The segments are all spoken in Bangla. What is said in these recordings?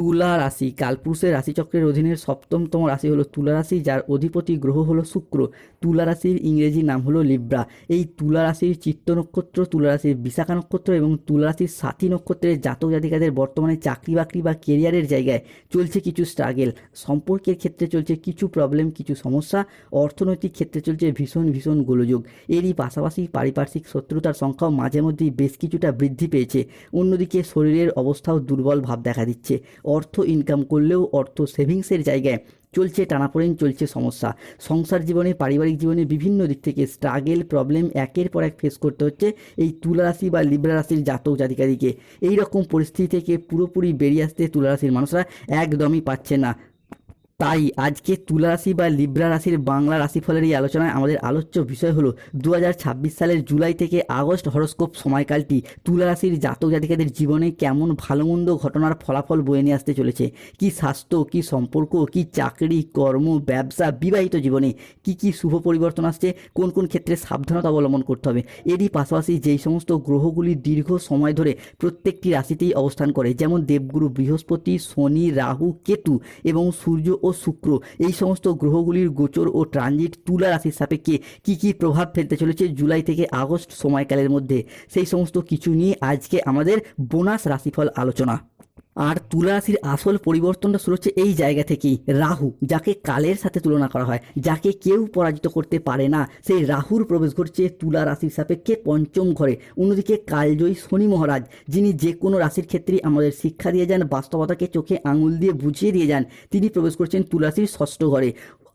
তুলা রাশি কালপুরুষের রাশিচক্রের অধীনের সপ্তমতম রাশি হলো তুলা রাশি, যার অধিপতি গ্রহ হলো শুক্র। তুলা রাশির ইংরেজি নাম হলো লিব্রা। এই তুলা রাশির চিত্ত নক্ষত্র, তুলা রাশির বিশাখা নক্ষত্র এবং তুলা রাশির সাথী নক্ষত্রের জাতক জাতিকাদের বর্তমানে চাকরি বাকরি বা কেরিয়ারের জায়গায় চলছে কিছু স্ট্রাগেল, সম্পর্কের ক্ষেত্রে চলছে কিছু প্রবলেম, কিছু সমস্যা, অর্থনৈতিক ক্ষেত্রে চলছে ভীষণ ভীষণ গোলযোগ। এরই পাশাপাশি পারিপার্শ্বিক শত্রুতার সংখ্যাও মাঝে মধ্যেই বেশ কিছুটা বৃদ্ধি পেয়েছে। অন্যদিকে শরীরের অবস্থাও দুর্বল ভাব দেখা দিচ্ছে। অর্থ ইনকাম করলেও অর্থ সেভিংসের জায়গায় চলছে টানাপোড়েন, চলছে সমস্যা। সংসার জীবনে, পারিবারিক জীবনে বিভিন্ন দিক থেকে স্ট্রাগেল, প্রবলেম একের পর এক ফেস করতে হচ্ছে এই তুলা রাশি বা লিব্রা রাশির জাতক জাতিকাদিকে। এই রকম পরিস্থিতি থেকে পুরোপুরি বেরিয়ে আসতে তুলা রাশির মানুষরা একদমই পাচ্ছে না। তাই আজকে তুলা রাশি বা লিব্রা রাশির বাংলা রাশিফলের এই আলোচনায় আমাদের আলোচ্য বিষয় হলো 2026 সালের জুলাই থেকে আগস্ট হরোস্কোপ সময়কালটি তুলা রাশির জাতক জাতিকাদের জীবনে কেমন ভালো মন্দ ঘটনার ফলাফল বয়ে নিয়ে আসতে চলেছে। কি স্বাস্থ্য, কি সম্পর্ক, কি চাকরি, কর্ম, ব্যবসা, বিবাহিত জীবনে কি কি শুভ পরিবর্তন আসছে, কোন কোন ক্ষেত্রে সাবধানতা অবলম্বন করতে হবে। এরই পাশাপাশি যেই সমস্ত গ্রহগুলি দীর্ঘ সময় ধরে প্রত্যেকটি রাশিতেই অবস্থান করে, যেমন দেবগুরু বৃহস্পতি, শনি, রাহু, কেতু এবং সূর্য ও শুক্র, এই সমস্ত গ্রহগুলির গোচর ও ট্রানজিট তুলা রাশির সাপেক্ষে কি কি প্রভাব ফেলতে চলেছে জুলাই থেকে আগস্ট সময়কালের মধ্যে, সেই সমস্ত কিছু নিয়ে আজকে আমাদের বোনাস রাশিফল আলোচনা। আর তুলা রাশির আসল পরিবর্তনটা শুরু হচ্ছে এই জায়গা থেকেই। রাহু, যাকে কালের সাথে তুলনা করা হয়, যাকে কেউ পরাজিত করতে পারে না, সেই রাহুর প্রবেশ ঘটছে তুলা রাশির সাপেক্ষে পঞ্চম ঘরে। অন্যদিকে কালজয়ী শনি মহারাজ, যিনি যে কোনো রাশির ক্ষেত্রেই আমাদের শিক্ষা দিয়ে যান, বাস্তবতাকে চোখে আঙুল দিয়ে বুঝিয়ে দিয়ে যান, তিনি প্রবেশ করছেন তুলা রাশির ষষ্ঠ ঘরে।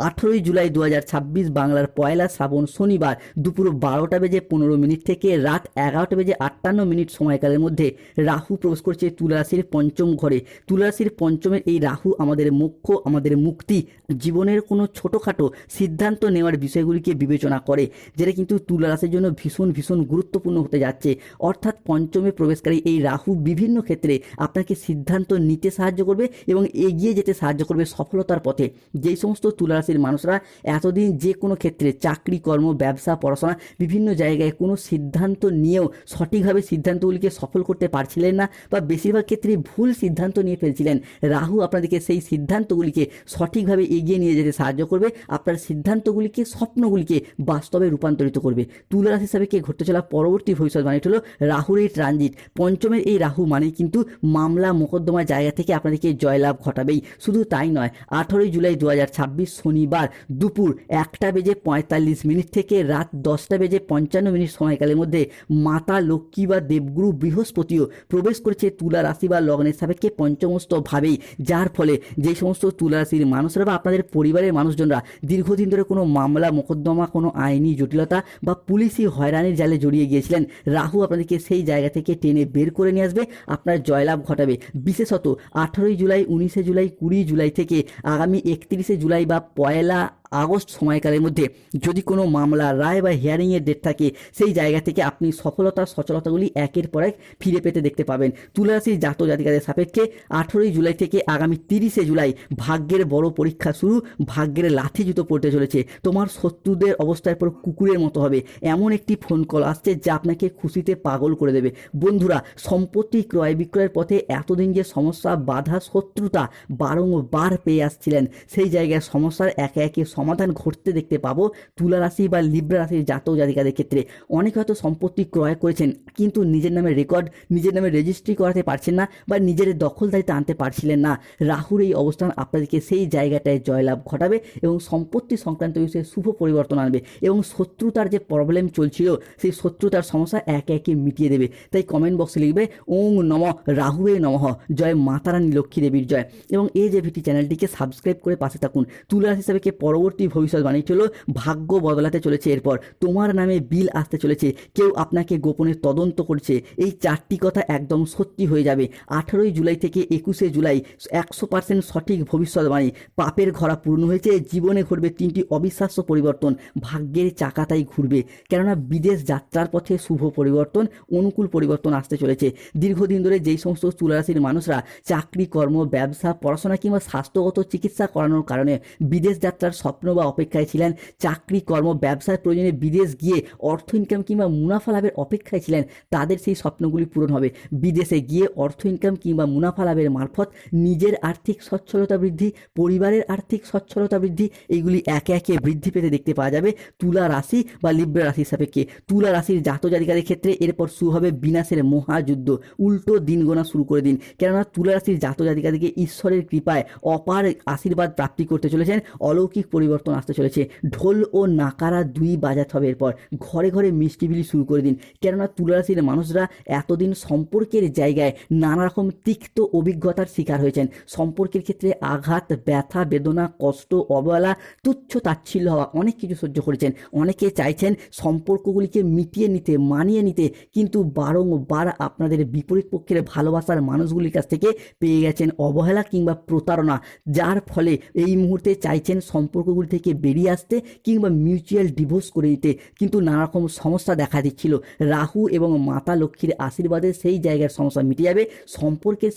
18ই জুলাই 2026 বাংলার পয়লা শ্রাবণ শনিবার দুপুর 12:15 থেকে রাত 11:58 সময়কালের মধ্যে রাহু প্রবেশ করছে তুলা রাশির পঞ্চম ঘরে। তুলা রাশির পঞ্চমের এই রাহু আমাদের মোক্ষ, আমাদের মুক্তি, জীবনের কোনো ছোটোখাটো সিদ্ধান্ত নেওয়ার বিষয়গুলিকে বিবেচনা করে, যেটা কিন্তু তুলা রাশির জন্য ভীষণ ভীষণ গুরুত্বপূর্ণ হতে যাচ্ছে। অর্থাৎ পঞ্চমে প্রবেশকারী এই রাহু বিভিন্ন ক্ষেত্রে আপনাকে সিদ্ধান্ত নিতে সাহায্য করবে এবং এগিয়ে যেতে সাহায্য করবে সফলতার পথে। যেই সমস্ত তুলা রাশির মানুষরা এতদিন যে কোনো ক্ষেত্রে চাকরি, কর্ম, ব্যবসা, পড়াশোনা বিভিন্ন জায়গায় কোনো সিদ্ধান্ত নিয়েও সঠিকভাবে সিদ্ধান্তগুলিকে সফল করতে পারছিলেন না বা বেশিরভাগ ক্ষেত্রে ভুল সিদ্ধান্ত নিয়ে ফেলছিলেন, রাহু আপনাদেরকে সেই সিদ্ধান্তগুলিকে সঠিকভাবে এগিয়ে নিয়ে যেতে সাহায্য করবে। আপনার সিদ্ধান্তগুলিকে, স্বপ্নগুলিকে বাস্তবে রূপান্তরিত করবে। তুলা রাশি সাপেক্ষে ঘটতে চলা পরবর্তী ভবিষ্যৎবাণীটি হলো রাহুর এই ট্রানজিট। পঞ্চমের এই রাহু মানে কিন্তু মামলা মোকদ্দমার জায়গা থেকে আপনাদেরকে জয়লাভ ঘটাবেই। শুধু তাই নয়, 18ই জুলাই 2026 শনিবার দুপুর 1:45 থেকে রাত 10:55 সময়কালের মধ্যে মাতা লক্ষ্মী বা দেবগুরু বৃহস্পতিও প্রবেশ করেছে তুলা রাশি বা লগ্নের সাপেক্ষে পঞ্চমস্ত ভাবেই, যার ফলে যে সমস্ত তুলা রাশির মানুষরা বা আপনাদের পরিবারের মানুষজনরা দীর্ঘদিন ধরে কোনো মামলা মোকদ্দমা, কোনো আইনি জটিলতা বা পুলিশি হয়রানির জালে জড়িয়ে গিয়েছিলেন, রাহু আপনাদেরকে সেই জায়গা থেকে টেনে বের করে নিয়ে আসবে, আপনার জয়লাভ ঘটাবে। বিশেষত 18ই জুলাই, 19শে জুলাই, 20 জুলাই থেকে আগামী 31শে জুলাই বা পয়লা আগস্ট সময়কালের মধ্যে যদি কোনো মামলা, রায় বা হিয়ারিংয়ের ডেট থাকে, সেই জায়গা থেকে আপনি সফলতা, সচলতাগুলি একের পর এক ফিরে পেতে দেখতে পাবেন। তুলা রাশির জাতক জাতিকাদের সাপেক্ষে 18ই জুলাই থেকে আগামী 30শে জুলাই ভাগ্যের বড় পরীক্ষা শুরু, ভাগ্যের লাঠি জুতো পড়তে চলেছে। তোমার শত্রুদের অবস্থার পর কুকুরের মতো হবে এমন একটি ফোন কল আসছে যা আপনাকে খুশিতে পাগল করে দেবে। বন্ধুরা, সম্পত্তি ক্রয় বিক্রয়ের পথে এতদিন যে সমস্যা, বাধা, শত্রুতা বারংবার পেয়ে আসছিলেন, সেই জায়গায় সমস্যার একে একে সমাধান ঘটতে দেখতে পাবো তুলা রাশি বা লিব্রা রাশির জাতক জাতিকাদের ক্ষেত্রে। অনেকে হয়তো সম্পত্তি ক্রয় করেছেন কিন্তু নিজের নামে রেকর্ড, নিজের নামে রেজিস্ট্রি করাতে পারছেন না বা নিজের দখলদারিতে আনতে পারছিলেন না। রাহুর এই অবস্থান আপনাদেরকে সেই জায়গাটায় জয়লাভ ঘটাবে এবং সম্পত্তি সংক্রান্ত বিষয়ে শুভ পরিবর্তন আনবে এবং শত্রুতার যে প্রবলেম চলছিল, সেই শত্রুতার সমস্যা একে একে মিটিয়ে দেবে। তাই কমেন্ট বক্সে লিখবে ওং নম রাহুয়ে নমঃ, জয় মাতারানী লক্ষ্মী দেবীর জয়, এবং এই যে ভিটি চ্যানেলটিকে সাবস্ক্রাইব করে পাশে থাকুন। তুলা রাশি হিসাবে পরবর্তী ভবিষ্যৎবাণী হলো ভাগ্য বদলাতে চলেছে। এরপর তোমার নামে বিল আসতে চলেছে, কেউ আপনাকে গোপনে তদন্ত করছে, এই 4টি কথা একদম সত্যি হয়ে যাবে। 18ই জুলাই থেকে 21শে জুলাই 100% সঠিক ভবিষ্যৎবাণী। পাপের ঘোড়া পূর্ণ হয়েছে, জীবনে ঘটবে 3টি অবিশ্বাস্য পরিবর্তন, ভাগ্যের চাকাতাই ঘুরবে। কেননা বিদেশ যাত্রার পথে শুভ পরিবর্তন, অনুকূল পরিবর্তন আসতে চলেছে। দীর্ঘদিন ধরে যেই সমস্ত তুলা রাশির মানুষরা চাকরি, কর্ম, ব্যবসা, পড়াশোনা কিংবা স্বাস্থ্যগত চিকিৎসা করানোর কারণে বিদেশ যাত্রার স্বপ্ন স্বপ্ন বা অপেক্ষায় ছিলেন, চাকরি কর্ম ব্যবসার প্রয়োজনে বিদেশ গিয়ে অর্থ ইনকাম কিংবা মুনাফা লাভের অপেক্ষায় ছিলেন, তাদের সেই স্বপ্নগুলি পূরণ হবে। বিদেশে গিয়ে অর্থ ইনকাম কিংবা মুনাফা লাভের মারফত নিজের আর্থিক সচ্ছলতা বৃদ্ধি, পরিবারের আর্থিক সচ্ছলতা বৃদ্ধি, এইগুলি একে একে বৃদ্ধি পেতে দেখতে পাওয়া যাবে তুলা রাশি বা লিব্রা রাশির সাপেক্ষে। তুলা রাশির জাতক জাতিকাদের ক্ষেত্রে এরপর শুরু হবে বিনাশের মহাযুদ্ধ। উল্টো দিন গোনা শুরু করে দিন, কেননা তুলা রাশির জাতক জাতিকাদেরকে ঈশ্বরের কৃপায় অপার আশীর্বাদ প্রাপ্তি করতে চলেছেন, অলৌকিক পরিবর্তন আসতে চলেছে। ঢোল ও নাকারা দুই বাজাতে হবে। এরপর ঘরে ঘরে মিষ্টি বিলি শুরু করে দিন, কেননা তুলা রাশির মানুষরা এতদিন সম্পর্কের জায়গায় নানা রকম তিক্ত অভিজ্ঞতার শিকার হয়েছেন। সম্পর্কের ক্ষেত্রে আঘাত, ব্যথা, বেদনা, কষ্ট, অবহেলা, তুচ্ছ তাচ্ছিল্য হওয়া, অনেক কিছু সহ্য করেছেন। অনেকে চাইছেন সম্পর্কগুলিকে মিটিয়ে নিতে, মানিয়ে নিতে, কিন্তু বারংবার আপনাদের বিপরীত পক্ষের ভালোবাসার মানুষগুলির কাছ থেকে পেয়ে গেছেন অবহেলা কিংবা প্রতারণা, যার ফলে এই মুহূর্তে চাইছেন সম্পর্কগুলি থেকে বেরিয়ে আসতে কিংবা মিউচুয়াল ডিভোর্স করে দিতে, কিন্তু নানা রকম সমস্যা দেখা দিচ্ছিল। রাহু এবং মাতা লক্ষ্মীর আশীর্বাদে সেই জায়গার সমস্যা মিটে যাবে। সম্পর্কের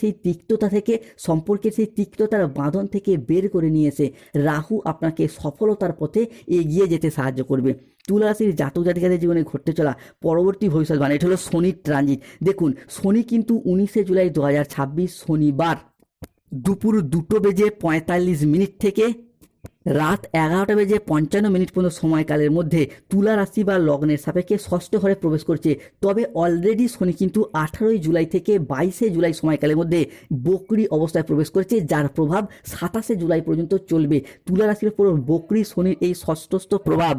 সেই তিক্ততার বাঁধন থেকে বের করে নিয়ে এসে রাহু আপনাকে সফলতার পথে এগিয়ে যেতে সাহায্য করবে। তুলা রাশির জাতক জাতিকাদের জীবনে ঘটতে চলা পরবর্তী ভবিষ্যৎবাণী, এটা হলো শনির ট্রানজিট। দেখুন, শনি কিন্তু 19শে জুলাই 2026 শনিবার দুপুর 2:45 থেকে রাত 11:55 পর্যন্ত সময়কালের মধ্যে তুলা রাশি বা লগ্নের সাপেক্ষে ষষ্ঠ ঘরে প্রবেশ করছে। তবে অলরেডি শনি কিন্তু 18ই জুলাই থেকে 22শে জুলাই সময়কালের মধ্যে বকরি অবস্থায় প্রবেশ করছে, যার প্রভাব 27শে জুলাই পর্যন্ত চলবে। তুলা রাশির উপর বকরি শনির এই ষষ্ঠস্থ প্রভাব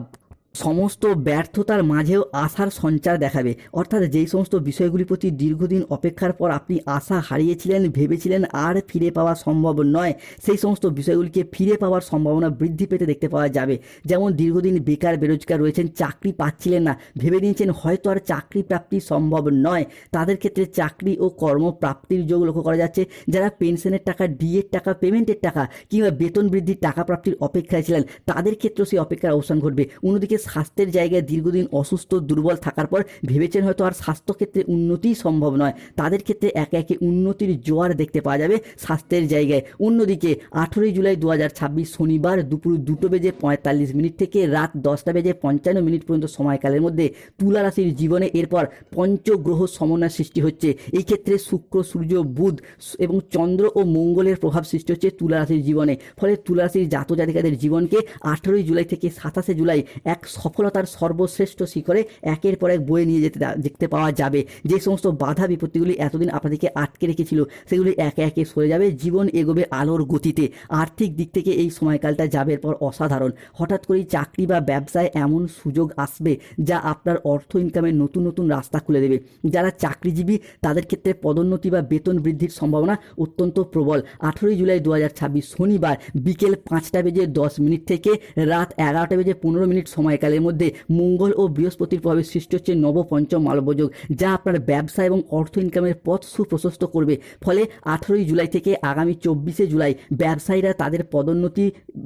সমস্ত ব্যর্থতার মাঝেও আশার সঞ্চার দেখাবে। অর্থাৎ যেই সমস্ত বিষয়গুলির প্রতি দীর্ঘদিন অপেক্ষার পর আপনি আশা হারিয়েছিলেন, ভেবেছিলেন আর ফিরে পাওয়া সম্ভব নয়, সেই সমস্ত বিষয়গুলিকে ফিরে পাওয়ার সম্ভাবনা বৃদ্ধি পেতে দেখতে পাওয়া যাবে। যেমন দীর্ঘদিন বেরোজগার রয়েছেন, চাকরি পাচ্ছিলেন না, ভেবে নিয়েছেন হয়তো আর চাকরি প্রাপ্তি সম্ভব নয়, তাদের ক্ষেত্রে চাকরি ও কর্মপ্রাপ্তির যোগ লক্ষ্য করা যাচ্ছে। যারা পেনশনের টাকা, ডিএর টাকা, পেমেন্টের টাকা কিংবা বেতন বৃদ্ধির টাকা প্রাপ্তির অপেক্ষায় ছিলেন, তাদের ক্ষেত্রেও সেই অপেক্ষার অবসান ঘটবে। অন্যদিকে স্বাস্থ্যের জায়গায় দীর্ঘদিন অসুস্থ দুর্বল থাকার পর ভেবেছেন হয়তো আর স্বাস্থ্যক্ষেত্রে উন্নতিই সম্ভব নয়, তাদের ক্ষেত্রে একে একে উন্নতির জোয়ার দেখতে পাওয়া যাবে স্বাস্থ্যের জায়গায়। অন্যদিকে 18ই জুলাই 2026 শনিবার দুপুর 2:45 থেকে রাত 10:55 পর্যন্ত সময়কালের মধ্যে তুলা রাশির জীবনে এরপর পঞ্চগ্রহ সমন্বয় সৃষ্টি হচ্ছে। এই ক্ষেত্রে শুক্র, সূর্য, বুধ এবং চন্দ্র ও মঙ্গলের প্রভাব সৃষ্টি হচ্ছে তুলা রাশির জীবনে। ফলে তুলা রাশির জাতক জাতিকাদের জীবনকে 18ই জুলাই থেকে 27শে জুলাই এক সফলতার সর্বশ্রেষ্ঠ শিখরে একের পর এক বয়ে নিয়ে যেতে দেখতে পাওয়া যাবে। যে সমস্ত বাধা বিপত্তিগুলি এতদিন আপনাদেরকে আটকে রেখেছিল, সেগুলি একে একে সরে যাবে। জীবন এগোবে আলোর গতিতে। আর্থিক দিক থেকে এই সময়কালটা যাবে এরপর অসাধারণ। হঠাৎ করেই চাকরি বা ব্যবসায় এমন সুযোগ আসবে যা আপনার অর্থ ইনকামের নতুন নতুন রাস্তা খুলে দেবে। যারা চাকরিজীবী তাদের ক্ষেত্রে পদোন্নতি বা বেতন বৃদ্ধির সম্ভাবনা অত্যন্ত প্রবল। 18ই জুলাই 2026 শনিবার বিকেল 5:10 থেকে রাত 11:15 সময়কালের মধ্যে মঙ্গল ও বৃহস্পতির প্রভাবে সৃষ্টি হচ্ছে নবপঞ্চম মালবযোগ, যা আপনার ব্যবসা এবং অর্থ ইনকামের পথ সুপ্রশস্ত করবে। ফলে 18ই জুলাই থেকে আগামী 24শে জুলাই ব্যবসায়ীরা তাদের পদোন্নতি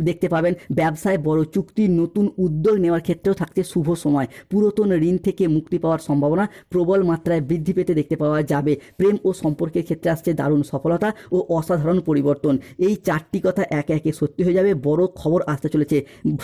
দেখতে পাবেন। ব্যবসায় বড় চুক্তি, নতুন উদ্যোগ নেওয়ার ক্ষেত্রেও থাকছে শুভ সময়। পুরাতন ঋণ থেকে মুক্তি পাওয়ার সম্ভাবনা প্রবল মাত্রায় বৃদ্ধি পেতে দেখতে পাওয়া যাবে। প্রেম ও সম্পর্কের ক্ষেত্রে আসছে দারুণ সফলতা ও অসাধারণ পরিবর্তন। এই চারটি কথা একে একে সত্যি হয়ে যাবে। বড় খবর আসতে চলেছে।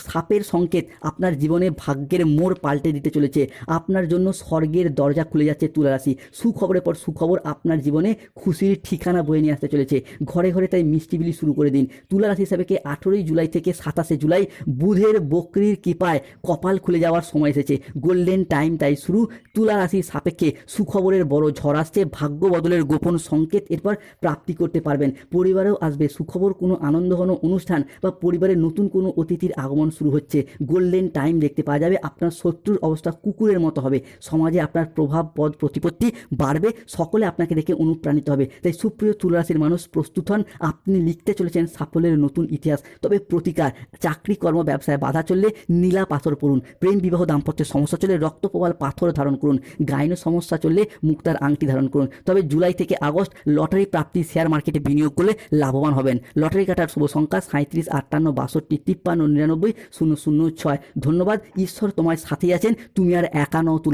সাপের সংকেত আপনার জীবনে ভাগ্যের মোড় পাল্টে দিতে চলেছে। আপনার জন্য স্বর্গের দরজা খুলে যাচ্ছে তুলা রাশি। সুখবরের পর সুখবর আপনার জীবনে খুশির ঠিকানা বয়ে নিয়ে আসতে চলেছে। ঘরে ঘরে তাই মিষ্টি বিলি শুরু করে দিন। তুলা রাশি হিসাবে 18ই জুলাই থেকে 27শে জুলাই বুধের বকরির কৃপায় কপাল খুলে যাওয়ার সময় এসেছে। গোল্ডেন টাইম তাই শুরু। তুলা রাশির সাপেক্ষে সুখবরের বড় ঝড় আসছে। ভাগ্য বদলের গোপন সংকেত এরপর প্রাপ্তি করতে পারবেন। পরিবারেও আসবে সুখবর। কোনো আনন্দঘন অনুষ্ঠান বা পরিবারের নতুন কোনো অতিথির আগমন শুরু হচ্ছে। গোল্ডেন টাইম দেখতে পাওয়া যাবে। আপনার শত্রুর অবস্থা কুকুরের মতো হবে। সমাজে আপনার প্রভাব, পদ, প্রতিপত্তি বাড়বে। সকলে আপনাকে দেখে অনুপ্রাণিত হবে। তাই সুপ্রিয় তুলা রাশির মানুষ প্রস্তুত হন। আপনি লিখতে চলেছেন সাফল্যের নতুন ইতিহাস। তবে প্রতিকার, চাকরি কর্ম ব্যবসায় বাধা চললে নীলা পাথর পড়ুন। প্রেম বিবাহ দাম্পত্যের সমস্যা চললে রক্তপ্রবাল পাথর ধারণ করুন। গাইনো সমস্যা চললে মুক্তার আংটি ধারণ করুন। তবে জুলাই থেকে আগস্ট লটারি প্রাপ্তি, শেয়ার মার্কেটে বিনিয়োগ করলে লাভবান হবেন। লটারি কাটার শুভ সংখ্যা 37, 58, 62, 53, 99, 006। ধন্যবাদ। ঈশ্বর তোমার সাথেই আছেন। তুমি আর একা নও তুলা।